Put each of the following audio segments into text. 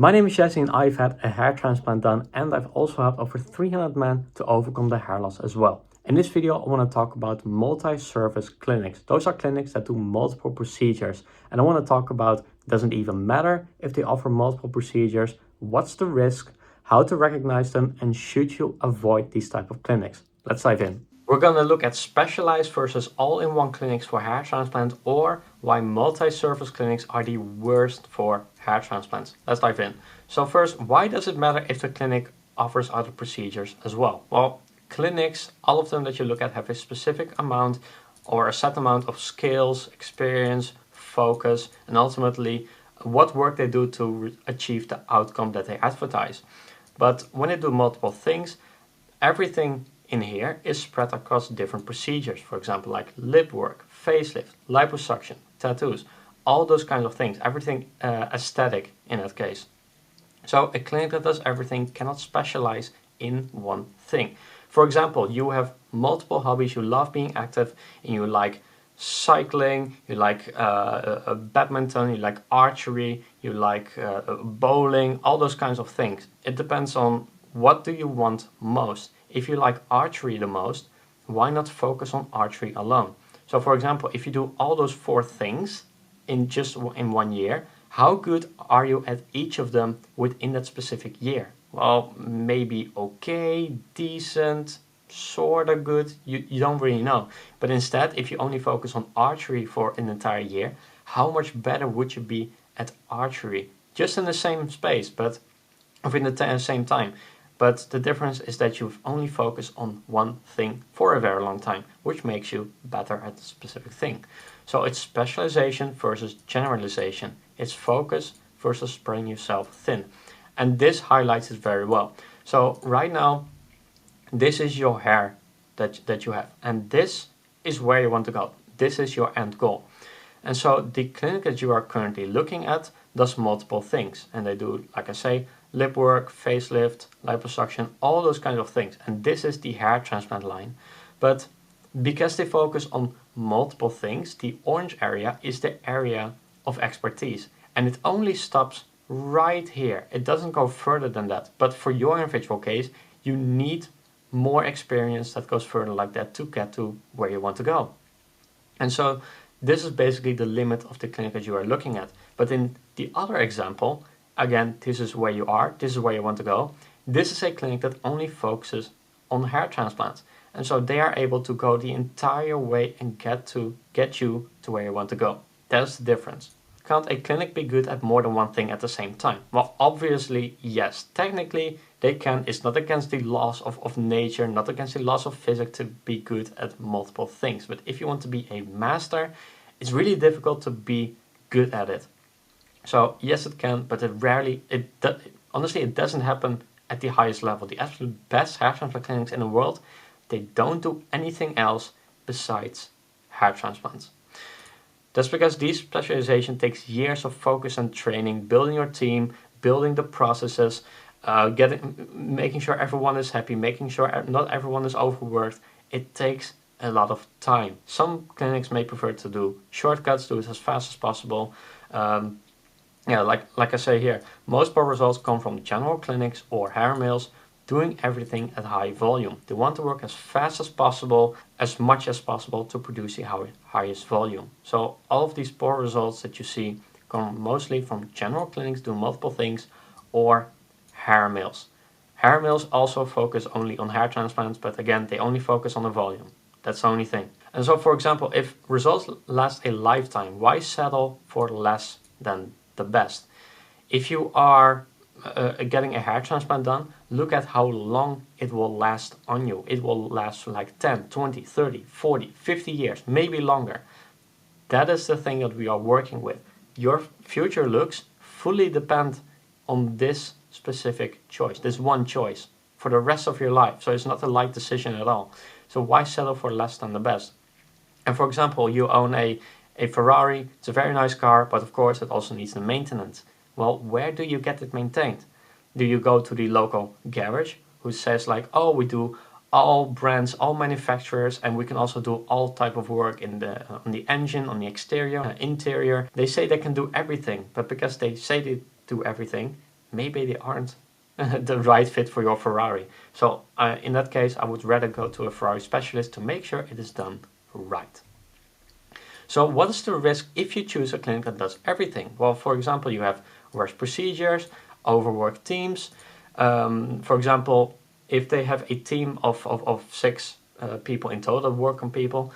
My name is Jesse and I've had a hair transplant done, and I've also helped over 300 men to overcome their hair loss as well. In this video I want to talk about multi-service clinics. Those are clinics that do multiple procedures, and I want to talk about, does it even matter if they offer multiple procedures, what's the risk, how to recognize them, and should you avoid these type of clinics. Let's dive in. We're going to look at specialized versus all-in-one clinics for hair transplant, or why multi-service clinics are the worst for hair transplants. Let's dive in. So first, why does it matter if the clinic offers other procedures as well? Well, clinics, all of them that you look at, have a specific amount or a set amount of skills, experience, focus, and ultimately what work they do to achieve the outcome that they advertise. But when they do multiple things, everything in here is spread across different procedures. For example, like lip work, facelift, liposuction, tattoos, all those kinds of things. Everything aesthetic in that case. So a clinic that does everything cannot specialize in one thing. For example, you have multiple hobbies, you love being active, and you like cycling, you like badminton, you like archery, you like bowling, all those kinds of things. It depends on what do you want most. If you like archery the most, why not focus on archery alone? So for example, if you do all those 4 things in just in 1 year, how good are you at each of them within that specific year? Well, maybe okay, decent, sort of good, you don't really know. But instead, if you only focus on archery for an entire year, how much better would you be at archery? Just in the same space, but within the same time. But the difference is that you've only focused on one thing for a very long time, which makes you better at the specific thing. So it's specialization versus generalization. It's focus versus spreading yourself thin. And this highlights it very well. So right now, this is your hair that you have. And this is where you want to go. This is your end goal. And so the clinic that you are currently looking at does multiple things. And they do, like I say, lip work, facelift, liposuction, all those kinds of things. And this is the hair transplant line. But because they focus on multiple things, the orange area is the area of expertise. And it only stops right here. It doesn't go further than that. But for your individual case, you need more experience that goes further like that to get to where you want to go. And so this is basically the limit of the clinic that you are looking at. But in the other example, again, this is where you are, this is where you want to go. This is a clinic that only focuses on hair transplants. And so they are able to go the entire way and get you to where you want to go. That's the difference. Can't a clinic be good at more than one thing at the same time? Well, obviously, yes. Technically, they can. It's not against the laws of nature, not against the laws of physics to be good at multiple things. But if you want to be a master, it's really difficult to be good at it. So yes, it can, but honestly, it doesn't happen at the highest level. The absolute best hair transplant clinics in the world, they don't do anything else besides hair transplants. That's because this specialization takes years of focus and training, building your team, building the processes, making sure everyone is happy, making sure not everyone is overworked. It takes a lot of time. Some clinics may prefer to do shortcuts, do it as fast as possible. Like I say here, most poor results come from general clinics or hair mills doing everything at high volume. They want to work as fast as possible, as much as possible to produce the highest volume. So all of these poor results that you see come mostly from general clinics doing multiple things or hair mills. Hair mills also focus only on hair transplants, but again, they only focus on the volume. That's the only thing. And so, for example, if results last a lifetime, why settle for less than the best? If you are getting a hair transplant done, look at how long it will last on you. It will last for like 10, 20, 30, 40, 50 years, maybe longer. That is the thing that we are working with. Your future looks fully depend on this specific choice, this one choice, for the rest of your life. So it's not a light decision at all. So why settle for less than the best? And for example, you own a Ferrari. It's a very nice car, but of course it also needs the maintenance. Well, where do you get it maintained? Do you go to the local garage who says like, oh, we do all brands, all manufacturers, and we can also do all type of work in on the engine, on the exterior, interior. They say they can do everything, but because they say they do everything, maybe they aren't the right fit for your Ferrari. So in that case, I would rather go to a Ferrari specialist to make sure it is done right. So what is the risk if you choose a clinic that does everything? Well, for example, you have worse procedures, overworked teams. For example, if they have a team of 6 people in total, working people,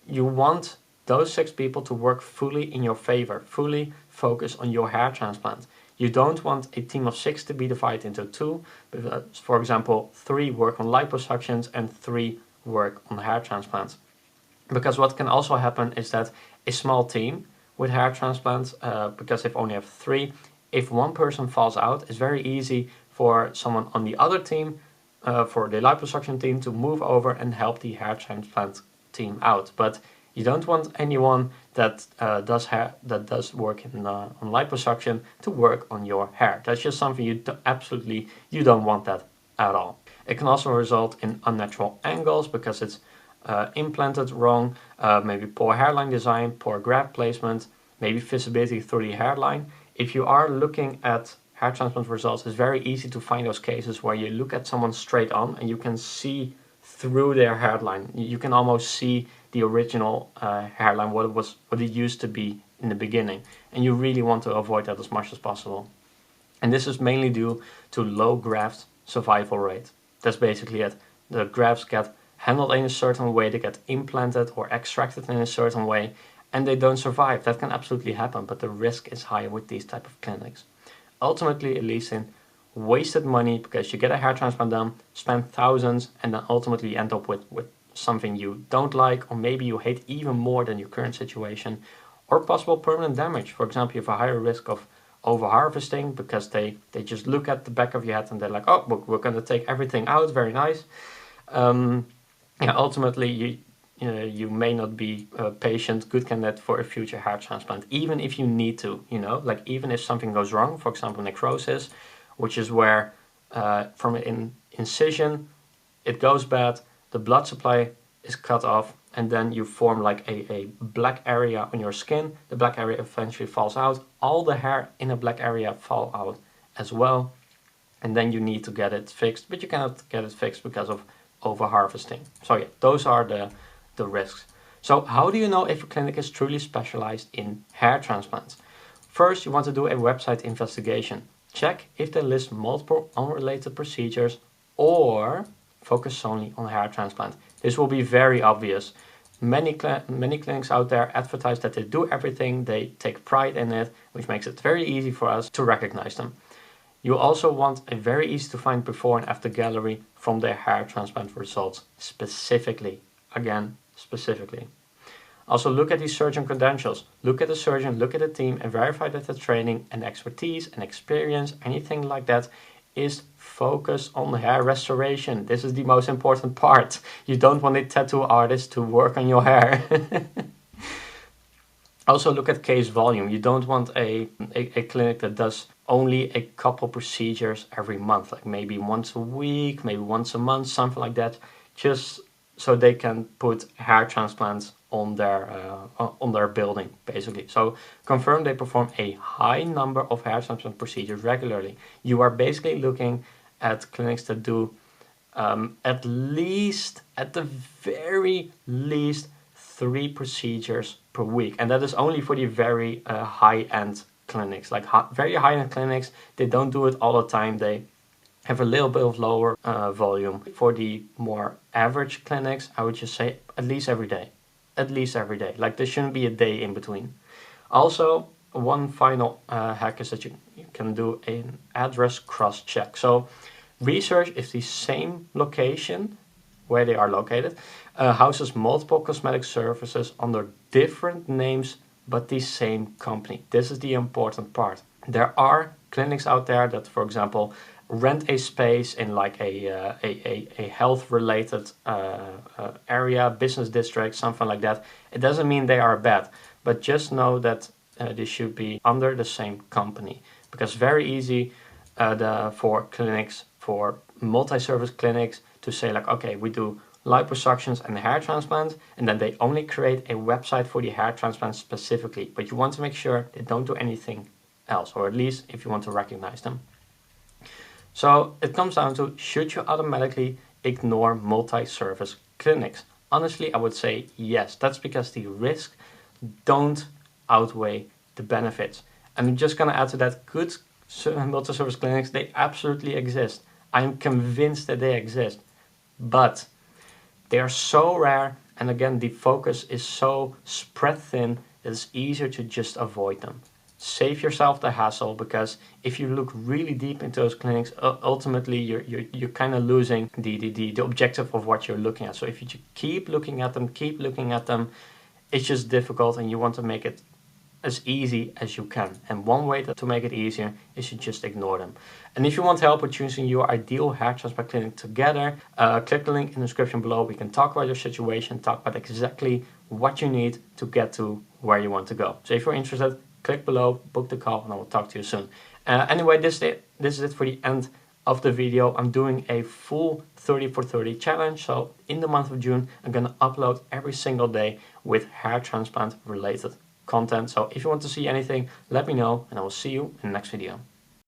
you want those 6 people to work fully in your favor, fully focus on your hair transplant. You don't want a team of 6 to be divided into 2. For example, 3 work on liposuctions and 3 work on hair transplants. Because what can also happen is that a small team with hair transplants, because if only have 3, if one person falls out, it's very easy for someone on the other team, for the liposuction team, to move over and help the hair transplant team out. But you don't want anyone that does work on liposuction to work on your hair. That's just something you don't want that at all. It can also result in unnatural angles because it's implanted wrong, maybe poor hairline design, poor graft placement, maybe visibility through the hairline. If you are looking at hair transplant results, it's very easy to find those cases where you look at someone straight on and you can see through their hairline. You can almost see the original hairline, what it used to be in the beginning, and you really want to avoid that as much as possible. And this is mainly due to low graft survival rate. That's basically it. The grafts get handled in a certain way, they get implanted or extracted in a certain way, and they don't survive. That can absolutely happen, but the risk is higher with these type of clinics. Ultimately, it leads in wasted money because you get a hair transplant done, spend thousands, and then ultimately you end up with something you don't like, or maybe you hate even more than your current situation, or possible permanent damage. For example, you have a higher risk of over-harvesting because they just look at the back of your head and they're like, oh, we're going to take everything out, very nice. Ultimately, you may not be a patient, good candidate for a future hair transplant, even if you need to, like even if something goes wrong, for example, necrosis, which is where from an incision, it goes bad, the blood supply is cut off, and then you form like a black area on your skin. The black area eventually falls out. All the hair in a black area fall out as well. And then you need to get it fixed, but you cannot get it fixed because of over harvesting. So yeah, those are the risks. So how do you know if a clinic is truly specialized in hair transplants? First, you want to do a website investigation. Check if they list multiple unrelated procedures or focus solely on hair transplant. This will be very obvious. Many clinics out there advertise that they do everything, they take pride in it, which makes it very easy for us to recognize them. You also want a very easy to find before and after gallery from their hair transplant results specifically. Again, specifically. Also look at the surgeon credentials. Look at the surgeon, look at the team, and verify that the training and expertise and experience, anything like that, is focused on hair restoration. This is the most important part. You don't want a tattoo artist to work on your hair. Also look at case volume. You don't want a clinic that does only a couple procedures every month, like maybe once a week, maybe once a month, something like that, just so they can put hair transplants on their building, basically. So confirm they perform a high number of hair transplant procedures regularly. You are basically looking at clinics that do at the very least 3 procedures per week, and that is only for the very high-end clinics. Like very high-end clinics, they don't do it all the time. They have a little bit of lower volume. For the more average clinics, I would just say at least every day. At least every day. Like there shouldn't be a day in between. Also, one final hack is that you can do an address cross-check. So research if the same location where they are located houses multiple cosmetic services under different names but the same company. This is the important part. There are clinics out there that, for example, rent a space in like a health related area, business district, something like that. It doesn't mean they are bad, but just know that they should be under the same company, because very easy for clinics, for multi-service clinics, to say like, okay, we do liposuctions and hair transplants, and then they only create a website for the hair transplant specifically. But you want to make sure they don't do anything else, or at least if you want to recognize them. So it comes down to, should you automatically ignore multi-service clinics? Honestly, I would say yes. That's because the risks don't outweigh the benefits. And I'm just going to add to that, good multi-service clinics, they absolutely exist. I'm convinced that they exist. But they are so rare, and again, the focus is so spread thin that it's easier to just avoid them. Save yourself the hassle, because if you look really deep into those clinics, ultimately you're kind of losing the objective of what you're looking at. So if you keep looking at them, it's just difficult, and you want to make it as easy as you can. And one way to make it easier is to just ignore them. And if you want help with choosing your ideal hair transplant clinic together, click the link in the description below. We can talk about your situation, talk about exactly what you need to get to where you want to go. So if you're interested, click below, book the call, and I will talk to you soon. Anyway, this is it for the end of the video. I'm doing a full 30 for 30 challenge. So in the month of June, I'm going to upload every single day with hair transplant related content. So if you want to see anything, let me know, and I will see you in the next video.